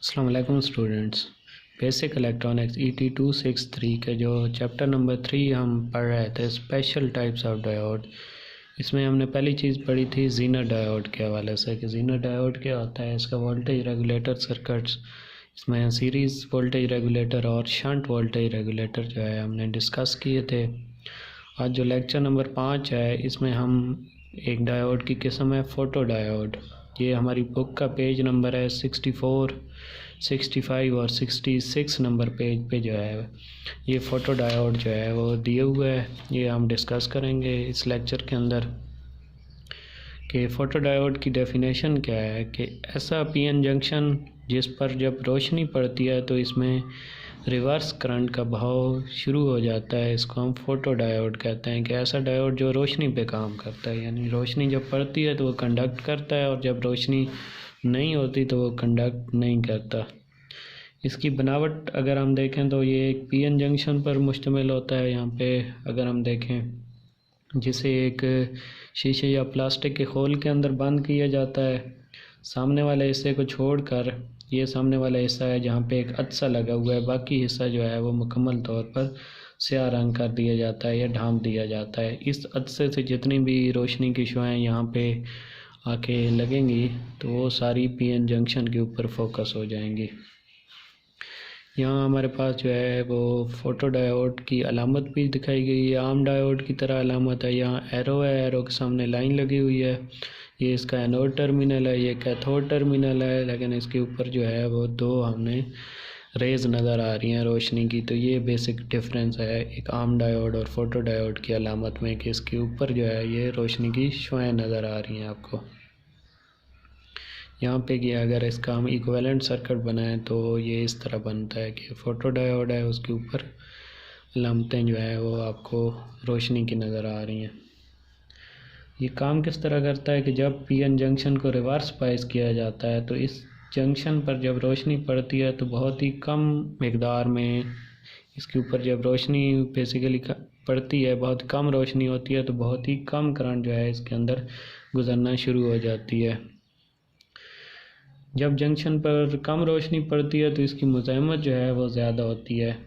अस्सलाम वालेकुम students. Basic electronics ET263 के जो चैप्टर नंबर 3 हम पढ़ रहे थे स्पेशल टाइप्स ऑफ डायोड। इसमें हमने पहली चीज़ पढ़ी थी जीनर डायोड के हवाले से कि जीनर डायोड क्या होता है, इसका वोल्टेज रेगुलेटर सर्किट्स, इसमें सीरीज़ वोल्टेज रेगुलेटर और शंट वोल्टेज रेगुलेटर जो है हमने डिस्कस किए थे। आज जो लेक्चर नंबर 5 है इसमें हम एक डायोड की किस्म है फोटो डायोड। ये हमारी बुक का पेज नंबर है 64, 65 और 66 नंबर पेज पे जो है ये फ़ोटो डायोड जो है वो दिए हुए है। ये हम डिस्कस करेंगे इस लेक्चर के अंदर कि फ़ोटो डायोड की डेफिनेशन क्या है। कि ऐसा पीएन जंक्शन जिस पर जब रोशनी पड़ती है तो इसमें रिवर्स करंट का बहाव शुरू हो जाता है, इसको हम फोटो डायोड कहते हैं। कि ऐसा डायोड जो रोशनी पे काम करता है, यानी रोशनी जब पड़ती है तो वो कंडक्ट करता है और जब रोशनी नहीं होती तो वो कंडक्ट नहीं करता। इसकी बनावट अगर हम देखें तो ये एक पीएन जंक्शन पर मुश्तमिल होता है। यहाँ पे अगर हम देखें जिसे एक शीशे या प्लास्टिक के खोल के अंदर बंद किया जाता है, सामने वाले हिस्से को छोड़कर ये सामने वाला हिस्सा है जहाँ पे एक अदसा लगा हुआ है, बाकी हिस्सा जो है वो मुकम्मल तौर पर स्याह रंग कर दिया जाता है या ढांप दिया जाता है। इस अदसे से जितनी भी रोशनी की शुआएँ यहाँ पे आके लगेंगी तो वो सारी पीएन जंक्शन के ऊपर फोकस हो जाएंगी। यहाँ हमारे पास जो है वो फोटो डायोड की अलामत भी दिखाई गई है, आम डायोड की तरह अलामत है। यहाँ एरो है, एरो के सामने लाइन लगी हुई है, ये इसका एनोड टर्मिनल है, ये कैथोड टर्मिनल है, लेकिन इसके ऊपर जो है वो दो हमें रेज़ नज़र आ रही हैं रोशनी की। तो ये बेसिक डिफरेंस है एक आम डायोड और फोटो डायोड की अलामत में कि इसके ऊपर जो है ये रोशनी की शुआएँ नज़र आ रही हैं आपको। यहाँ पे कि अगर इसका हम इक्विवेलेंट सर्किट बनाएं तो ये इस तरह बनता है कि फोटो डायोड है, उसके ऊपर अलामतें जो है वो आपको रोशनी की नज़र आ रही हैं। ये काम किस तरह करता है कि जब पीएन जंक्शन को रिवर्स बायस किया जाता है तो इस जंक्शन पर जब रोशनी पड़ती है तो बहुत ही कम मिकदार में इसके ऊपर जब रोशनी बेसिकली पड़ती है, बहुत कम रोशनी होती है तो बहुत ही कम करंट जो है इसके अंदर गुजरना शुरू हो जाती है। जब जंक्शन पर कम रोशनी पड़ती है तो इसकी मुज़ाहमत जो है वो ज़्यादा होती है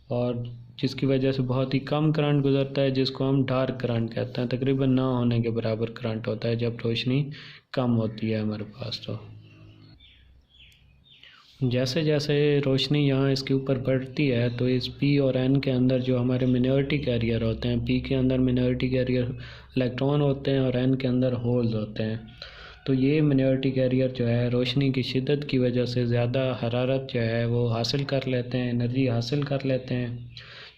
और जिसकी वजह से बहुत ही कम करंट गुजरता है, जिसको हम डार्क करंट कहते हैं। तकरीबन ना होने के बराबर करंट होता है जब रोशनी कम होती है हमारे पास। तो जैसे जैसे रोशनी यहाँ इसके ऊपर बढ़ती है तो इस P और N के अंदर जो हमारे मिनॉरिटी कैरियर होते हैं, P के अंदर मिनॉरिटी कैरियर इलेक्ट्रॉन होते हैं और N के अंदर होल्स होते हैं। तो ये मिनॉरिटी कैरियर जो है रोशनी की शिद्दत की वजह से ज़्यादा हरारत जो है वो हासिल कर लेते हैं, एनर्जी हासिल कर लेते हैं,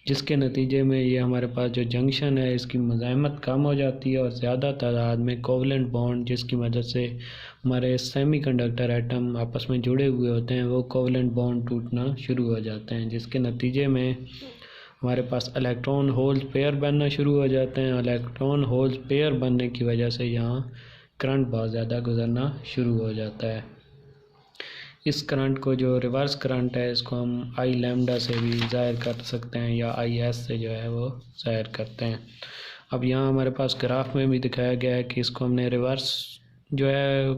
जिसके नतीजे में ये हमारे पास जो जंक्शन है इसकी मुज़ाहमत कम हो जाती है और ज़्यादा तादाद में कोवलेंट बॉन्ड जिसकी मदद से हमारे सेमीकंडक्टर एटम आपस में जुड़े हुए होते हैं वो कोवलेंट बॉन्ड टूटना शुरू हो जाते हैं, जिसके नतीजे में हमारे पास इलेक्ट्रॉन होल्स पेयर बनना शुरू हो जाते हैं। इलेक्ट्रॉन होल्स पेयर बनने की वजह से यहाँ करंट बहुत ज़्यादा गुजरना शुरू हो जाता है। इस करंट को जो रिवर्स करंट है इसको हम आई लैम्डा से भी ज़ाहिर कर सकते हैं या IS से जो है वो ज़ाहिर करते हैं। अब यहाँ हमारे पास ग्राफ में भी दिखाया गया है कि इसको हमने रिवर्स जो है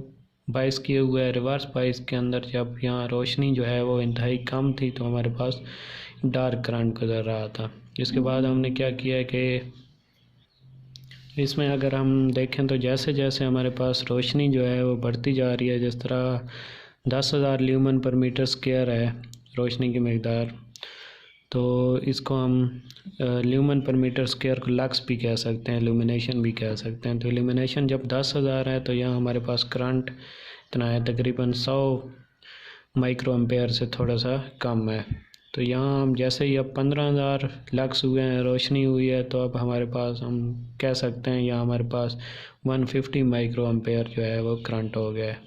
बायस किए हुए है। रिवर्स बायस के अंदर जब यहाँ रोशनी जो है वो इंतहाई कम थी तो हमारे पास डार्क करंट गुजर रहा था। इसके बाद हमने क्या किया है कि इसमें अगर हम देखें तो जैसे जैसे हमारे पास रोशनी जो है वो बढ़ती जा रही है, जिस तरह 10,000 ल्यूमन पर मीटर स्क्वायर है रोशनी की मकदार, तो इसको हम ल्यूमन पर मीटर स्क्वायर को लक्स भी कह सकते हैं, इल्यूमिनेशन भी कह सकते हैं। तो इल्यूमिनेशन जब 10,000 है तो यहाँ हमारे पास करंट इतना है, तकरीबन 100 माइक्रो एम्पेयर से थोड़ा सा कम है। तो यहाँ हम जैसे ही अब 15,000 लक्स हुए हैं, रोशनी हुई है, तो अब हमारे पास हम कह सकते हैं यहाँ हमारे पास 150 माइक्रो एम्पेयर जो है वो करंट हो गया है।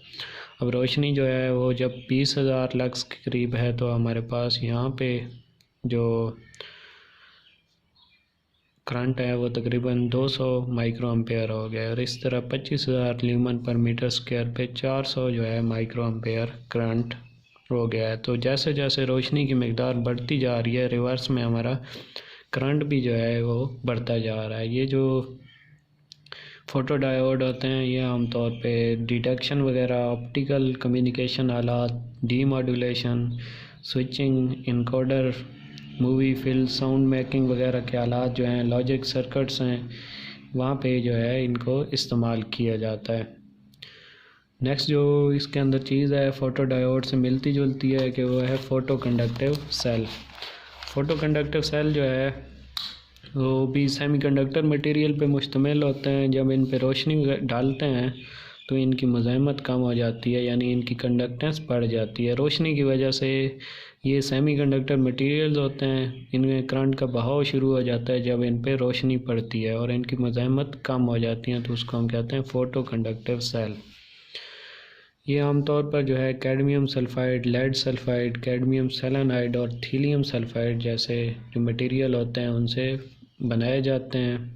अब रोशनी जो है वो जब 20,000 लक्स के करीब है तो हमारे पास यहाँ पे जो करंट है वो तकरीबन 200 माइक्रो एम्पेयर हो गया है। और इस तरह 25,000 ल्यूमन पर मीटर स्क्वायर पे 400 जो है माइक्रो एम्पेयर करंट हो गया है। तो जैसे जैसे रोशनी की मकदार बढ़ती जा रही है रिवर्स में हमारा करंट भी जो है वो बढ़ता जा रहा है। ये जो फ़ोटो डायोड होते हैं ये आमतौर पे डिटेक्शन वगैरह, ऑप्टिकल कम्युनिकेशन आलात, demodulation, switching, encoder, movie, film, sound making वगैरह के आलात जो हैं, लॉजिक सर्किट्स हैं, वहाँ पे जो है इनको इस्तेमाल किया जाता है। नेक्स्ट जो इसके अंदर चीज़ है फ़ोटो डायोड से मिलती जुलती है कि वो है photo conductive cell. Photo conductive cell जो है वो भी सेमीकंडक्टर मटेरियल पे मुश्तमिल होते हैं। जब इन पे रोशनी डालते हैं तो इनकी मुज़ाहमत कम हो जाती है, यानी इनकी कंडक्टेंस बढ़ जाती है। रोशनी की वजह से ये सेमीकंडक्टर मटेरियल्स होते हैं, इनमें करंट का बहाव शुरू हो जाता है जब इन पे रोशनी पड़ती है और इनकी मुज़ाहमत कम हो जाती है, तो उसको हम कहते हैं फ़ोटो कंडक्टिव सेल। ये आमतौर पर जो है cadmium sulphide, lead sulphide, cadmium selenide और थीलियम सल्फ़ाइड जैसे जो मटेरियल होते हैं उनसे बनाए जाते हैं।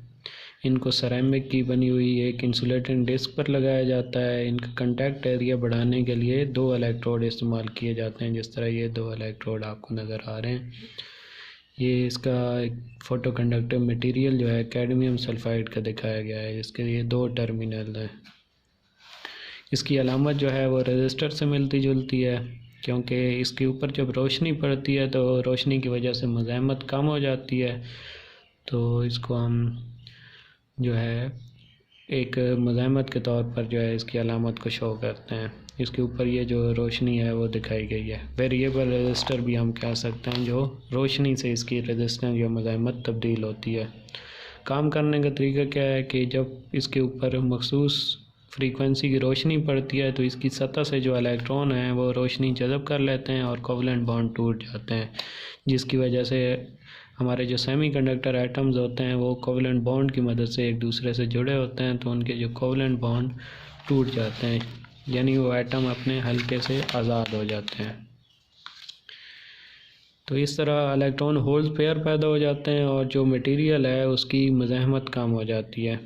इनको सिरेमिक की बनी हुई एक इंसुलेटिंग डिस्क पर लगाया जाता है। इनका कंटैक्ट एरिया बढ़ाने के लिए 2 इलेक्ट्रोड इस्तेमाल किए जाते हैं, जिस तरह ये 2 इलेक्ट्रोड आपको नज़र आ रहे हैं। ये इसका फ़ोटो कंडक्टिव मटेरियल जो है कैडमियम सल्फ़ाइड का दिखाया गया है, इसके ये 2 टर्मिनल हैं। इसकी अलामत जो है वो रजिस्टर से मिलती जुलती है, क्योंकि इसके ऊपर जब रोशनी पड़ती है तो रोशनी की वजह से मुज़ाहमत कम हो जाती है, तो इसको हम जो है एक मुज़ाहमत के तौर पर जो है इसकी अलामत को शो करते हैं। इसके ऊपर ये जो रोशनी है वो दिखाई गई है। वेरिएबल रजिस्टर भी हम कह सकते हैं, जो रोशनी से इसकी रजिस्टेंस या मुज़ाहमत तब्दील होती है। काम करने का तरीका क्या है कि जब इसके ऊपर मखसूस फ्रीक्वेंसी की रोशनी पड़ती है तो इसकी सतह से जो इलेक्ट्रॉन हैं वो रोशनी जज़ब कर लेते हैं और कोवलेंट बॉन्ड टूट जाते हैं, जिसकी वजह से हमारे जो सेमीकंडक्टर एटम्स होते हैं वो कोवलेंट बॉन्ड की मदद से एक दूसरे से जुड़े होते हैं, तो उनके जो कोवलेंट बॉन्ड टूट जाते हैं, यानी वो एटम अपने हल्के से आज़ाद हो जाते हैं। तो इस तरह इलेक्ट्रॉन होल्स पेयर पैदा हो जाते हैं और जो मटेरियल है उसकी मुज़ाहमत कम हो जाती है।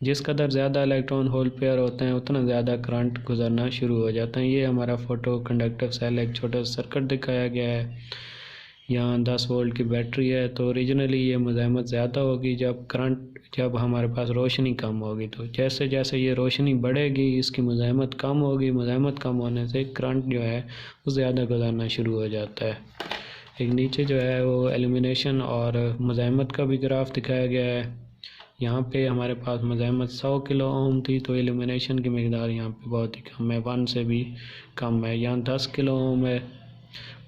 जिस कदर ज़्यादा इलेक्ट्रॉन होल पेयर होते हैं उतना ज़्यादा करंट गुजरना शुरू हो जाता है। ये हमारा फ़ोटो कंडक्टिव सेल एक छोटा सर्किट दिखाया गया है। यहाँ 10 वोल्ट की बैटरी है, तो ओरिजिनली ये मुज़ाहमत ज़्यादा होगी जब हमारे पास रोशनी कम होगी। तो जैसे जैसे ये रोशनी बढ़ेगी इसकी मुज़ाहमत कम होगी। मुज़ाहमत कम होने से करंट जो है वो ज़्यादा गुजरना शुरू हो जाता है। एक नीचे जो है वो एल्यूमिनेशन और मुज़ाहमत का भी ग्राफ दिखाया गया है। यहाँ पे हमारे पास मुज़ाहमत 100 किलो ओम थी, तो एल्यूमिनेशन की मकदार यहाँ पे बहुत ही कम है, 1 से भी कम है। यहाँ 10 किलो ओम है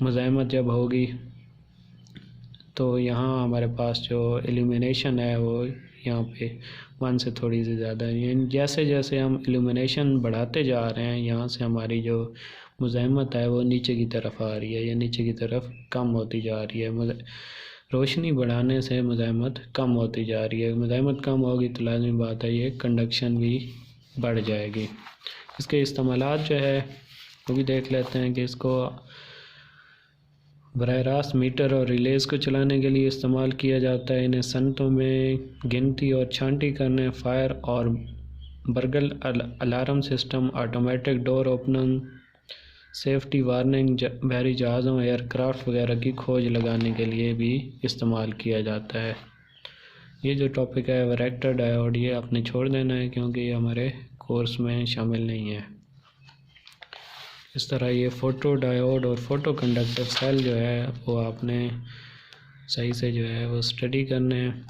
मुज़ाहमत जब होगी, तो यहाँ हमारे पास जो एल्यूमिनेशन है वो यहाँ पे 1 से थोड़ी सी ज़्यादा है। जैसे जैसे हम एल्यूमिनेशन बढ़ाते जा रहे हैं यहाँ से हमारी जो मुज़ाहमत है वो नीचे की तरफ आ रही है या नीचे की तरफ कम होती जा रही है। रोशनी बढ़ाने से मुज़ाहमत कम होती जा रही है। मुज़ाहमत कम होगी तो लाज़मी बात है ये कंडक्शन भी बढ़ जाएगी। इसके इस्तेमालात जो है वो भी देख लेते हैं कि इसको बराह रास्त मीटर और रिलेज़ को चलाने के लिए इस्तेमाल किया जाता है। इन्हें सनतों में गिनती और छांटी करने, फायर और burgle alarm system, automatic door opening, safety warning, बहरी जहाज़ों, एयरक्राफ्ट वगैरह की खोज लगाने के लिए भी इस्तेमाल किया जाता है। ये जो टॉपिक है वैरेक्टर डायोड, ये आपने छोड़ देना है क्योंकि ये हमारे कोर्स में शामिल नहीं है। इस तरह ये फ़ोटो डायोड और फ़ोटो कंडक्टर सेल जो है वो आपने सही से जो है वो स्टडी करने हैं।